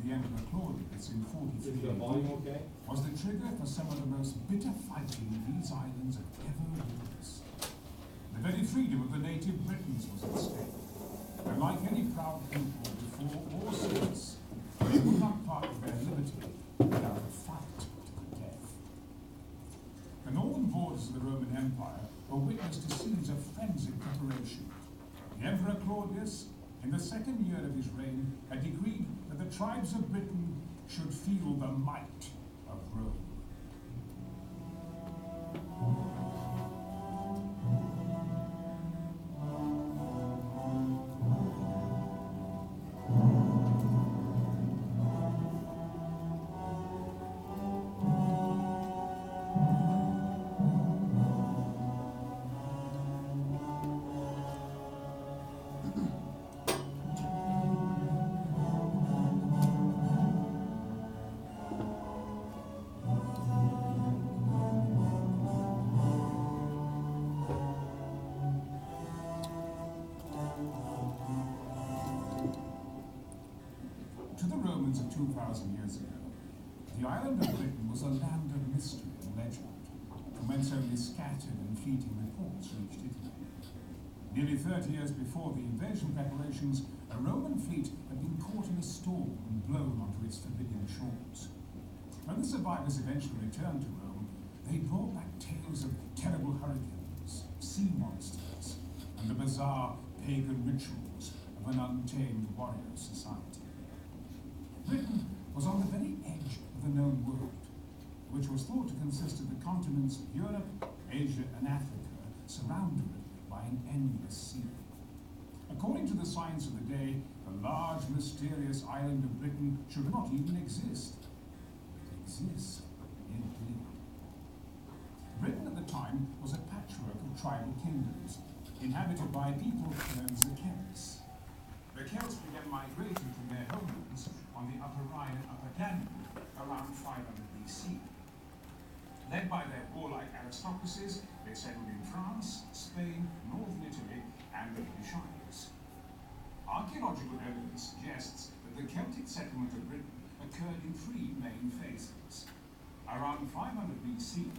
the Emperor Claudius in 43 AD was the trigger for some of the most bitter fighting these islands have ever witnessed. The very freedom of the native Britons was at stake, and like any proud people before or since, they would not part with their liberty without a fight to the death. The northern borders of the Roman Empire were witness to scenes of frenzied preparation. The Emperor Claudius, in the second year of his reign, had decreed that the tribes of Britain should feel the might of Rome. To the Romans of 2,000 years ago, the island of Britain was a land of mystery and legend, from whence only scattered and fleeting reports reached Italy. Nearly 30 years before the invasion preparations, a Roman fleet had been caught in a storm and blown onto its forbidding shores. When the survivors eventually returned to Rome, they brought back tales of terrible hurricanes, sea monsters, and the bizarre pagan rituals of an untamed warrior society. Britain was on the very edge of the known world, which was thought to consist of the continents of Europe, Asia, and Africa, surrounded by an endless sea. According to the science of the day, the large, mysterious island of Britain should not even exist. It exists indeed. Britain at the time was a patchwork of tribal kingdoms, inhabited by people known as the Celts. The Celts began migrating from their homelands on the Upper Rhine and Upper Danube around 500 BC. Led by their warlike aristocracies, they settled in France, Spain, northern Italy, and the British Isles. Archaeological evidence suggests that the Celtic settlement of Britain occurred in three main phases. Around 500 BC,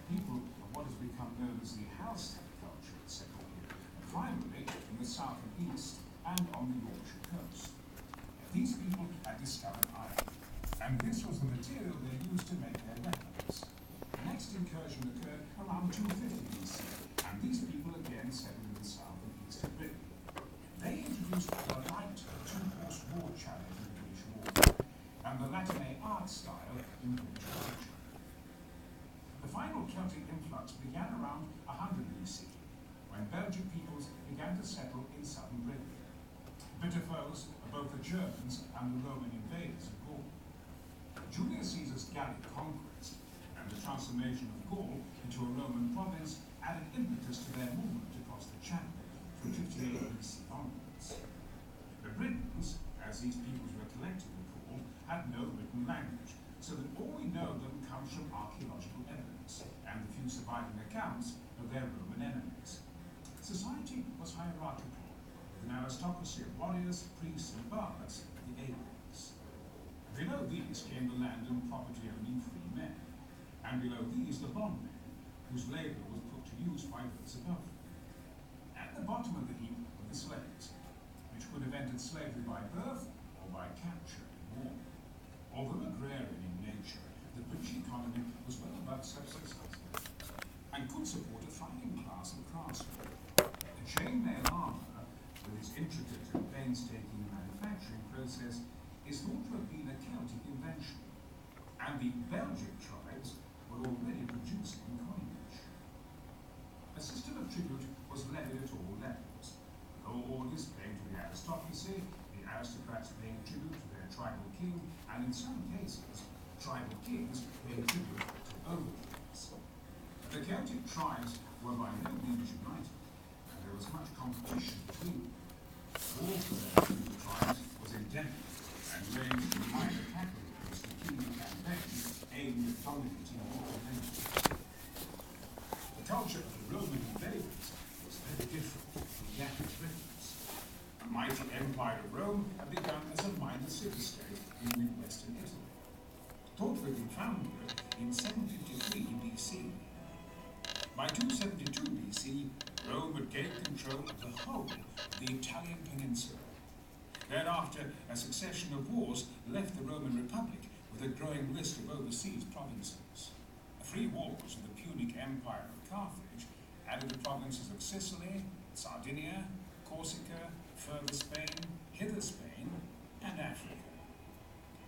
people of what has become known as the Hallstatt culture settled here, primarily in the south and east and on the Yorkshire coast. These people had discovered iron, and this was the material they used to make their weapons. The next incursion occurred around 250 BC, and these people again settled in the south and east of Britain. They introduced the light two-horse war chariot in the British War, and the Latinate art style in British culture. The final Celtic influx began around 100 BC, when Belgian peoples began to settle in southern Britain. Bitter foes of both the Germans and the Roman invaders of Gaul. Julius Caesar's Gallic conquest and the transformation of Gaul into a Roman province added impetus to their movement across the Channel from 58 BC onwards. The Britons, as these peoples were collectively called, had no written language, so that all we know of them comes from archaeological evidence and the few surviving accounts of their Roman enemies. Society was hierarchical, with an aristocracy of warriors, priests, and bards, the Aediles. Below these came the land and property-owning free men, and below these the bondmen, whose labour was put to use by those above them. At the bottom of the heap were the slaves, which could have entered slavery by birth or by capture in war. Although agrarian in nature, the British economy was well above subsistence, and could support a thriving class of craftsmen. The chainmail armour, with its intricate and painstaking manufacturing process, is thought to have been a Celtic invention, and the Belgic tribes were already producing coinage. A system of tribute was levied at all levels. Low orders paying to the aristocracy, the aristocrats paying tribute to their tribal king, and in some cases, tribal kings paying tribute to overlords. The Celtic tribes were by no means united, and there was much competition between them. War for their tribal tribes was endemic, and ranged from minor categories to key campaigns aimed at dominating local nations. The culture of the Roman invaders was very different from the average Britons. The mighty empire of Rome had begun as a minor city-state in thought to have been founded in 753 BC. By 272 BC, Rome had gained control of the whole of the Italian peninsula. Thereafter, a succession of wars left the Roman Republic with a growing list of overseas provinces. The three wars of the Punic Empire of Carthage added the provinces of Sicily, Sardinia, Corsica, further Spain, hither Spain, and Africa.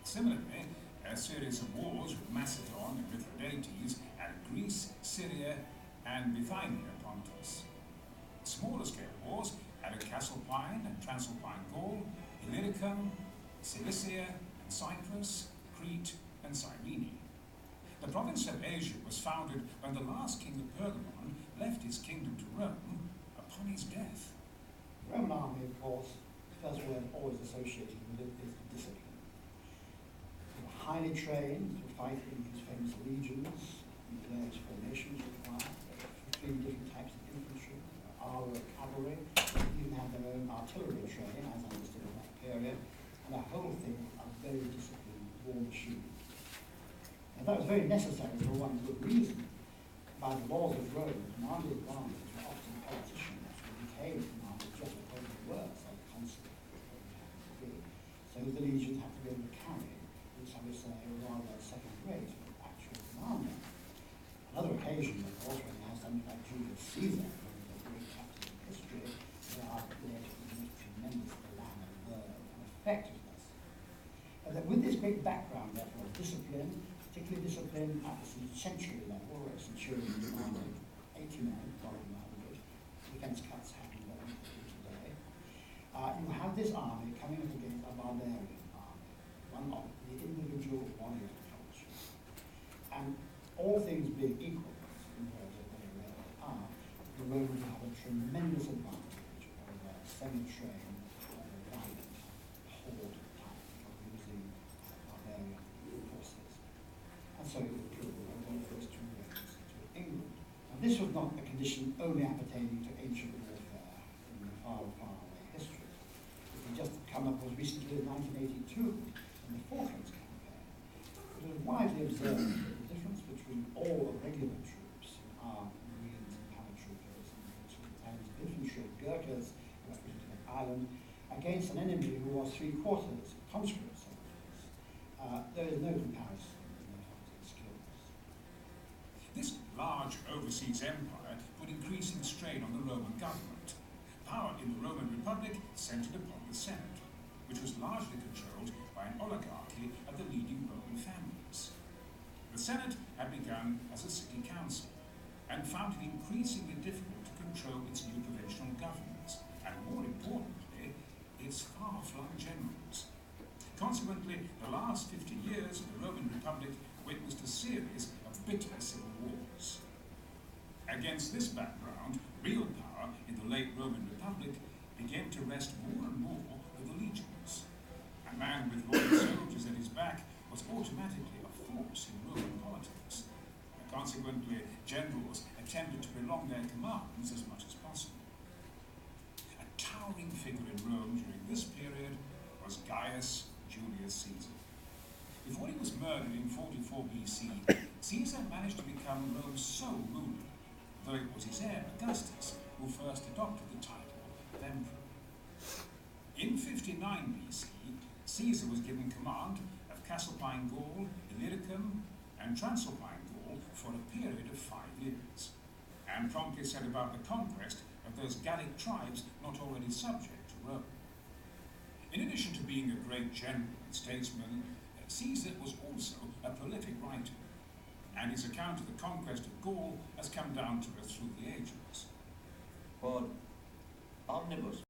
Similarly, a series of wars with Macedon and Mithridates added Greece, Syria, and Bithynia Pontus. Smaller scale wars added Cassiopoeia and Transalpine Gaul, Illyricum, Cilicia and Cyprus, Crete and Cyrene. The province of Asia was founded when the last king of Pergamon left his kingdom to Rome upon his death. The Roman army, of course, first word always associated with it is discipline. They were highly trained to fight in these famous legions, and various formations required, 3 different types of infantry, armor, cavalry, even had their own artillery training, as understood in that period, and the whole thing a very disciplined war machine. And that was very necessary for one good reason. By the laws of Rome, commanders armies were often politicians who became commanders just because they were, say, consuls, so the legions had to be able to carry, which I would say, a rather second-rate actual commander. Another occasion, of course, when you have something like Julius Caesar, one of the great captains of history, there are there to the most tremendous glamour, verve, and effectiveness. And that with this great background, therefore, of discipline, particularly discipline at the century level, where a centurion demanded 80 men, rather than 100, defense cuts happen very today. You have this army coming up against a barbarian army, one of the individual warrior culture. And all things being equal, in terms of very rare are, the Romans have a tremendous advantage over semi-trained, violent, horde type of using barbarian forces. And so it was true of one of those 2 reigns to England. Now this was not a condition only appertaining to ancient warfare in the far, far away history. It had just come up as recently as 1982 in the Falklands campaign. It was widely observed that the difference between all the regular troops, armed Marines and paratroopers, and infantry Gurkhas who represented Ireland, against an enemy who was 3/4 conscript soldiers. There is no comparison in their fighting skills. This large overseas empire put increasing strain on the Roman government. Power in the Roman Republic centered upon the Senate, which was largely controlled by an oligarchy of the leading Roman families. The Senate had begun as a city council and found it increasingly difficult to control its new provincial governments, and more importantly, its far-flung generals. Consequently, the last 50 years of the Roman Republic witnessed a series of bitter civil wars. Against this background, real power in the late Roman Republic began to rest more and more with the legions. A man with loyal soldiers at his back was automatically a force in Roman politics, and consequently generals attempted to prolong their commands as much as possible. A towering figure in Rome during this period was Gaius Julius Caesar. Before he was murdered in 44 BC, Caesar managed to become Rome's sole ruler, though it was his heir Augustus who first adopted the title of emperor. In 59 BC, Caesar was given command of Cassiopoeia Gaul, Illyricum, and Transalpine Gaul for a period of 5 years, and promptly set about the conquest of those Gallic tribes not already subject to Rome. In addition to being a great general and statesman, Caesar was also a prolific writer, and his account of the conquest of Gaul has come down to us through the ages. For Omnibus